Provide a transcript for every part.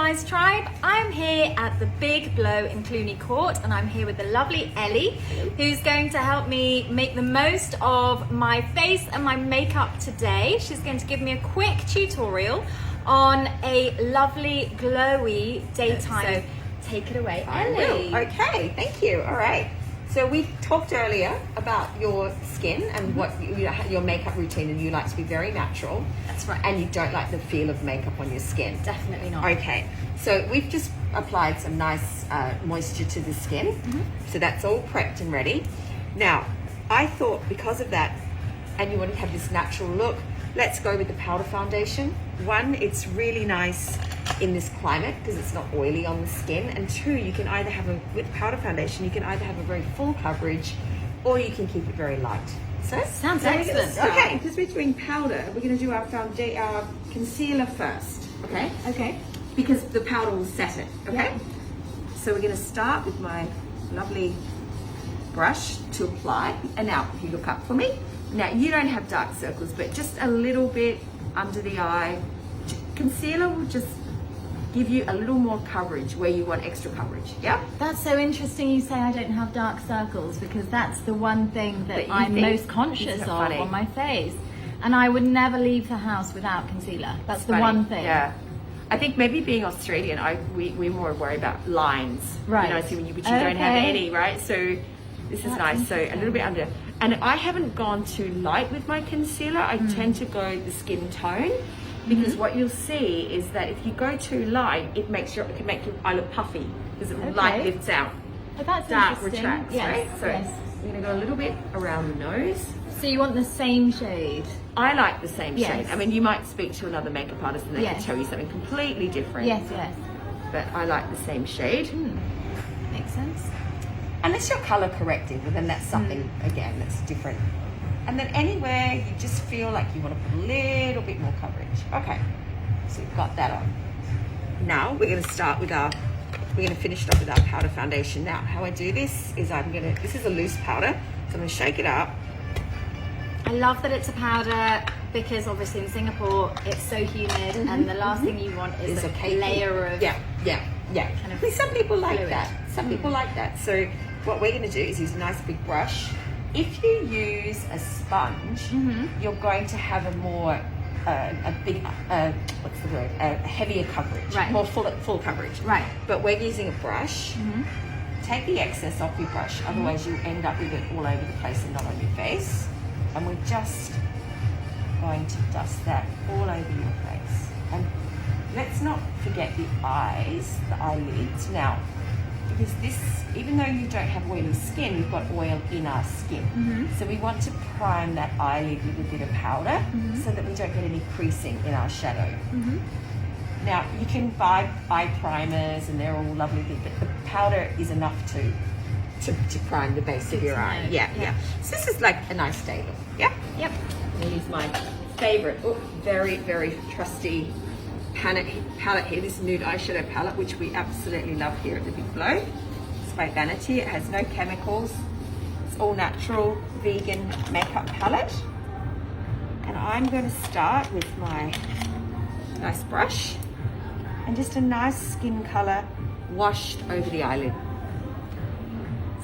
Eyes Tribe. I'm here at the Big Glow in Cluny Court and I'm here with the lovely Ellie, who's going to help me make the most of my face and my makeup today. She's going to give me a quick tutorial on a lovely glowy daytime. So take it away, Ellie. Okay, thank you. All right. So we talked earlier about your skin and what your makeup routine, and you like to be very natural. That's right. And you don't like the feel of makeup on your skin. Definitely not. Okay. So we've just applied some nice moisture to the skin. So that's all prepped and ready. Now, I thought because of that, and you want to have this natural look, let's go with the powder foundation. One, it's really nice in this climate because it's not oily on the skin, and two, you can either have with powder foundation, you can either have a very full coverage or you can keep it very light. So sounds excellent. Okay, because we're doing powder, we're going to do our concealer first. Okay, because the powder will set it. Okay, so we're going to start with my lovely brush to apply, and now if you look up for me, now you don't have dark circles, but just a little bit under the eye. Concealer will just give you a little more coverage where you want extra coverage. Yeah, that's so interesting you say I don't have dark circles, because that's the one thing that I'm most conscious of on my face, and I would never leave the house without concealer. That's the one thing. Yeah, I think maybe being Australian, we're more worried about lines, right? You know, so but you don't have any, right? So this is nice. So a little bit under, and I haven't gone too light with my concealer. I tend to go the skin tone. Because what you'll see is that if you go too light, it can make your eye look puffy, because light lifts out, that's dark interesting. retracts, right? So we're going to go a little bit around the nose. So you want the same shade? I like the same shade. I mean, you might speak to another makeup artist and they can tell you something completely different. Yes. But I like the same shade. Makes sense. Unless you're color correcting, but then that's something, again, that's different. And then anywhere you just feel like you want to put a little bit more coverage. Okay, so we've got that on. Now we're going to start with we're going to finish it off with our powder foundation. Now, how I do this is this is a loose powder, so I'm going to shake it up. I love that it's a powder, because obviously in Singapore it's so humid, and the last thing you want is a layer of kind of some people like fluid. that. Some people like that. So what we're going to do is use a nice big brush. If you use a sponge, you're going to have a more a heavier coverage, right? More full coverage, right? But we're using a brush. Take the excess off your brush, otherwise you end up with it all over the place and not on your face. And we're just going to dust that all over your face. And let's not forget the eyes, the eyelids. Now, because even though you don't have oily skin, we've got oil in our skin. So we want to prime that eyelid with a bit of powder so that we don't get any creasing in our shadow. Now, you can buy eye primers and they're all lovely things, but the powder is enough to prime the base of your eye. Yeah. So this is like a nice day look. Yeah? Yep. I'm going to use my favorite, very, very trusty palette here, this nude eyeshadow palette, which we absolutely love here at the Big Glow. It's by Vanity. It has no chemicals. It's all natural, vegan makeup palette. And I'm going to start with my nice brush and just a nice skin color washed over the eyelid.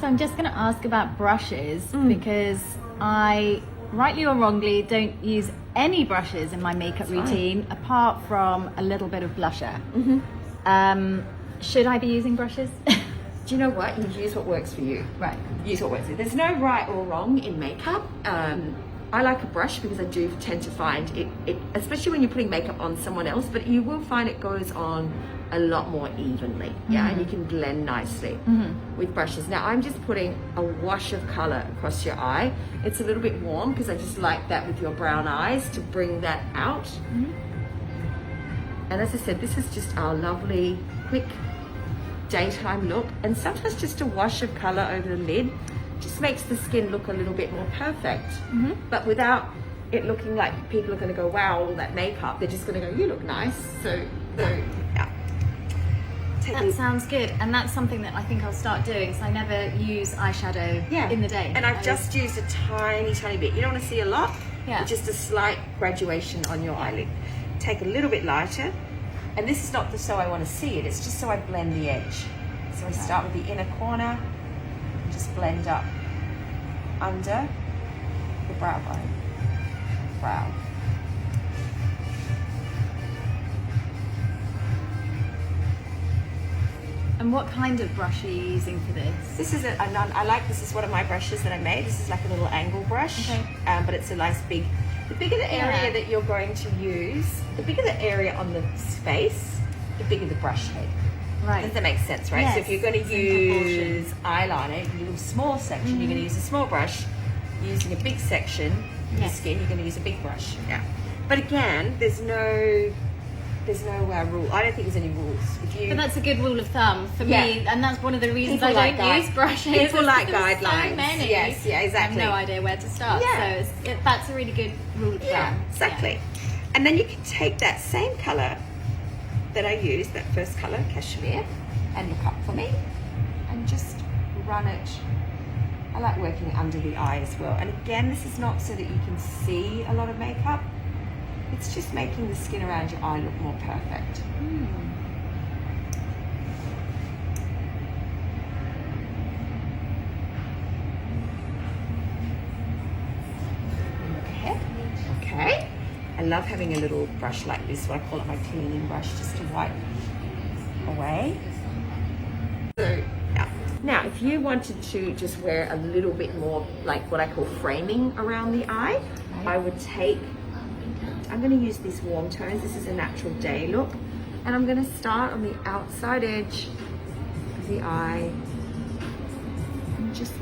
So I'm just going to ask about brushes, because I, rightly or wrongly, don't use any brushes in my makeup routine apart from a little bit of blusher. Should I be using brushes? Do you know what? You use what works for you. Right. Use what works for you. There's no right or wrong in makeup. I like a brush because I do tend to find it, especially when you're putting makeup on someone else, but you will find it goes on a lot more evenly. And you can blend nicely with brushes. Now I'm just putting a wash of color across your eye. It's a little bit warm because I just like that with your brown eyes to bring that out. And as I said, this is just our lovely quick daytime look, and sometimes just a wash of color over the lid just makes the skin look a little bit more perfect, but without it looking like people are going to go, wow, all that makeup. They're just going to go, you look nice. So yeah. That sounds good, and that's something that I think I'll start doing, so I never use eyeshadow in the day. And I've just used a tiny bit. You don't want to see a lot, but just a slight graduation on your eyelid. Take a little bit lighter And this is not just so I want to see it, it's just so I blend the edge. So I start with the inner corner and just blend up under the brow bone. Brow. And what kind of brush are you using for this? This is this is one of my brushes that I made. This is like a little angle brush, Okay. But it's a nice big, the bigger the area that you're going to use, the bigger the area on the face, the bigger the brush head. Right. Does that make sense, right? Yes, So if you're going it's to in use eyeliner, a little small section, you're going to use a small brush. Using a big section of the skin, you're going to use a big brush. Yeah. But again, there's no rule. I don't think there's any rules. But that's a good rule of thumb for me, and that's one of the reasons People I like don't use brushes. People like There's guidelines. So many. Yes, yeah, exactly. I have no idea where to start. Yeah. So that's a really good rule of thumb. Yeah, exactly. And then you can take that same colour that I used, that first colour, cashmere, and look up for me, and just run it. I like working under the eye as well. And again, this is not so that you can see a lot of makeup. It's just making the skin around your eye look more perfect. Okay. I love having a little brush like this, what I call it my cleaning brush, just to wipe away. So now if you wanted to just wear a little bit more like what I call framing around the eye, I would take, I'm going to use these warm tones. This is a natural day look, and I'm going to start on the outside edge of the eye and just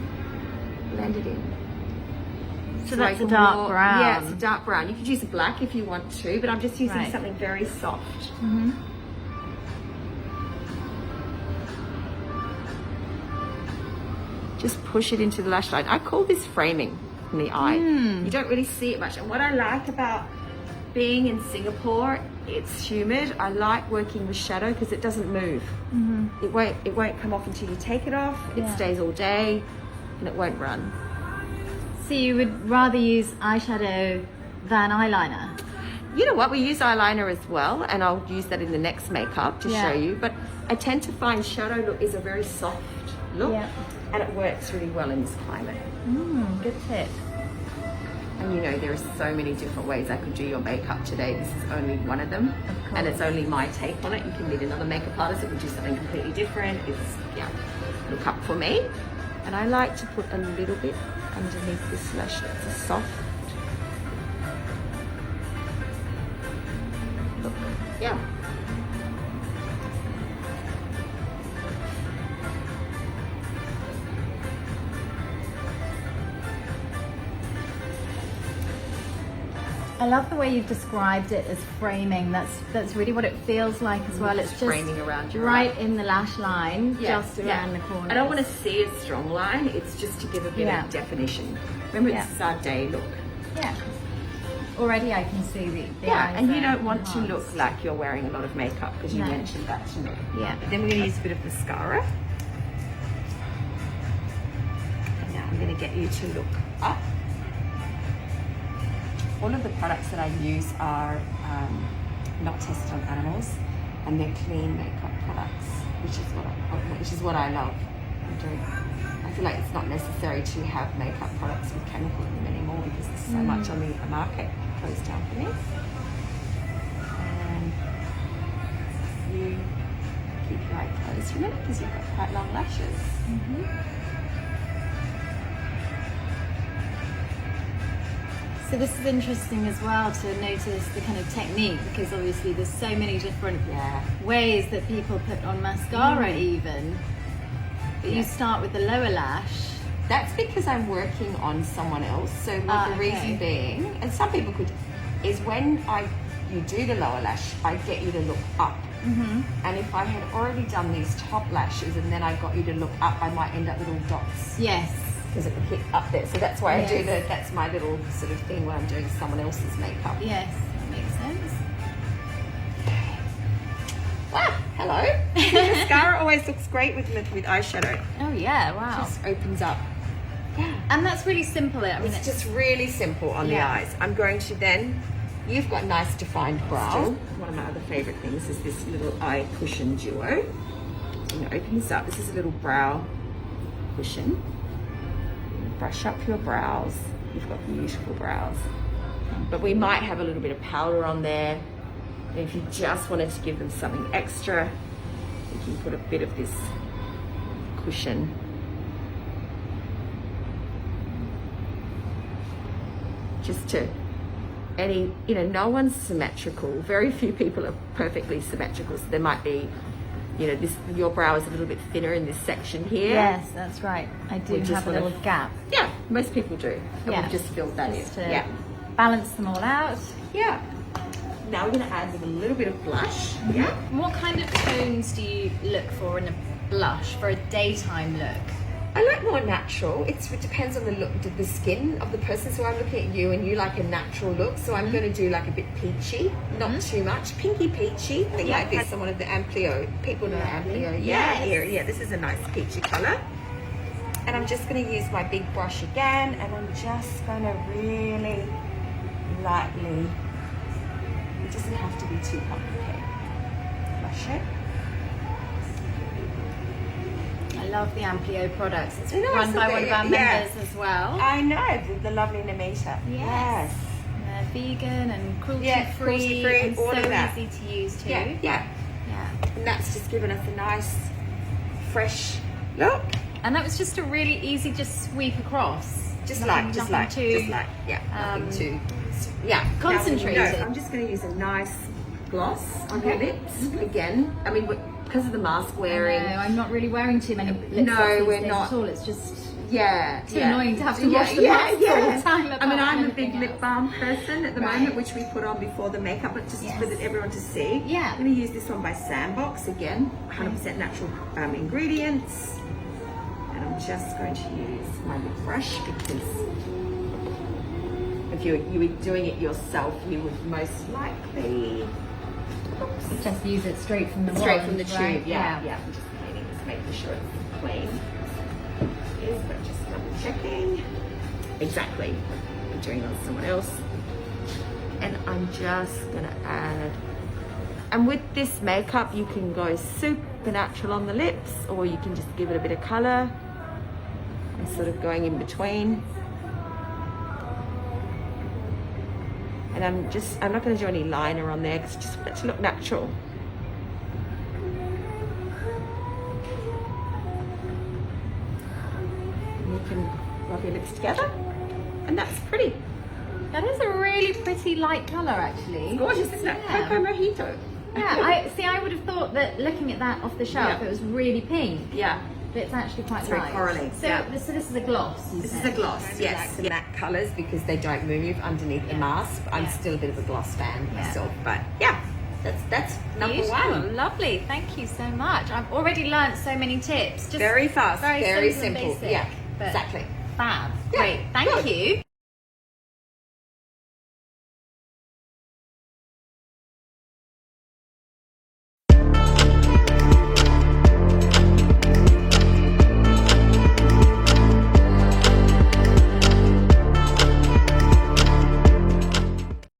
blend it in. So that's a dark brown. Yeah, it's a dark brown. You could use a black if you want to, but I'm just using something very soft. Just push it into the lash line. I call this framing in the eye. You don't really see it much. And what I like about being in Singapore, it's humid. I like working with shadow because it doesn't move. It won't come off until you take it off. It stays all day and it won't run. So you would rather use eyeshadow than eyeliner? You know what, we use eyeliner as well, and I'll use that in the next makeup to show you, but I tend to find shadow look is a very soft look, and it works really well in this climate. Good tip. And you know, there are so many different ways I could do your makeup today. This is only one of them, and it's only my take on it. You can meet another makeup artist that would do something completely different. It's, look up for me. And I like to put a little bit underneath this lash. It's a soft look. Yeah. I love the way you've described it as framing. That's really what it feels like as well. It's just framing around your right eye. in the lash line, just around the corner. I don't want to see a strong line. It's just to give a bit of definition. Remember, this is our day look. Yeah. Already I can see the eyes and you there don't want to enhanced. look like you're wearing a lot of makeup because you mentioned that to me. Yeah. But then we're going to use a bit of mascara. And now I'm going to get you to look up. All of the products that I use are not tested on animals, and they're clean makeup products, which is what I love doing. I feel like it's not necessary to have makeup products with chemical in them anymore because there's so much on the market. Close down for me. And you keep your eye closed for a minute because you've got quite long lashes. So this is interesting as well to notice the kind of technique, because obviously there's so many different ways that people put on mascara even. But you start with the lower lash. That's because I'm working on someone else. So the reason being, and some people could, is when you do the lower lash, I get you to look up. And if I had already done these top lashes and then I got you to look up, I might end up with all dots. Yes. Because it would hit up there. So that's why I do that's my little sort of thing when I'm doing someone else's makeup. Yes, that makes sense. Wow, hello. Mascara always looks great with eyeshadow. Oh yeah, wow. Just opens up. And that's really simple. I mean, It's just really simple on the eyes. I'm going to then You've got nice defined brow. One of my other favorite things is this little eye cushion duo. I'm going to open this up. This is a little brow cushion. Brush up your brows. You've got beautiful brows. But we might have a little bit of powder on there. And if you just wanted to give them something extra, you can put a bit of this cushion. Just to any, you know, no one's symmetrical. Very few people are perfectly symmetrical. So there might be, you know, this, your brow is a little bit thinner in this section here. Yes, that's right. I do have a little gap. Yeah, most people do. And Yeah. we've just filled that Just in. to Yeah. balance them all out. Yeah. Now we're going to add with a little bit of blush. Yeah. What kind of tones do you look for in a blush for a daytime look? I like more natural. It depends on the look, the skin of the person. So I'm looking at you and you like a natural look. So I'm going to do like a bit peachy, not too much. Pinky peachy, thing like this. And one of the Amplio, people know Amplio. Yeah, here, yeah, this is a nice peachy color. And I'm just going to use my big brush again. And I'm just going to really lightly, it doesn't have to be too complicated. Brush it. I love the Amplio products. It's I know, run so by one of our yeah. members as well. I know, the lovely Namita. Yes. They're vegan and cruelty Yeah, free, cruelty-free, and all so of that. easy to use too. Yeah, yeah. Yeah. And that's just given us a nice, fresh look. And that was just a really easy, just sweep across. Nothing too, yeah, nothing too, yeah. concentrated. No, I'm just going to use a nice gloss on your lips again. I mean, because of the mask wearing. No, I'm not really wearing too many lipsticks No, these we're days not. at all. It's just too annoying to have to wash the mask all the time. I mean, I'm a anything big lip else. balm person at the Right. moment, which we put on before the makeup, but just for everyone to see. Yeah. I'm going to use this one by Sandbox again, 100% natural ingredients. And I'm just going to use my lip brush because if you were doing it yourself, you would most likely Just use it straight from the straight wand, from the tube. right? Yeah. I'm just cleaning this, making sure it's clean. Yes, but just double checking. Exactly. I'm doing it on someone else. And I'm just gonna add. And with this makeup, you can go super natural on the lips, or you can just give it a bit of color. I'm sort of going in between. And I'm not going to do any liner on there because I just want it to look natural. And you can rub your lips together, and that's pretty. That is a really pretty light colour, actually. Gorgeous, isn't it? Yeah. Cocoa Mojito. Yeah, I would have thought that looking at that off the shelf, Yeah. it was really pink. Yeah. But it's actually quite It's very light. corally, So, yeah. this is a gloss. This is a gloss, yes. The matte colours because they don't move underneath the mask. I'm still a bit of a gloss fan myself, but yeah, that's number Beautiful. one. Lovely. Thank you so much. I've already learnt so many tips. Just Very fast, very and simple. basic, Yeah, but exactly. Fab. Yeah, Great. Thank good. you.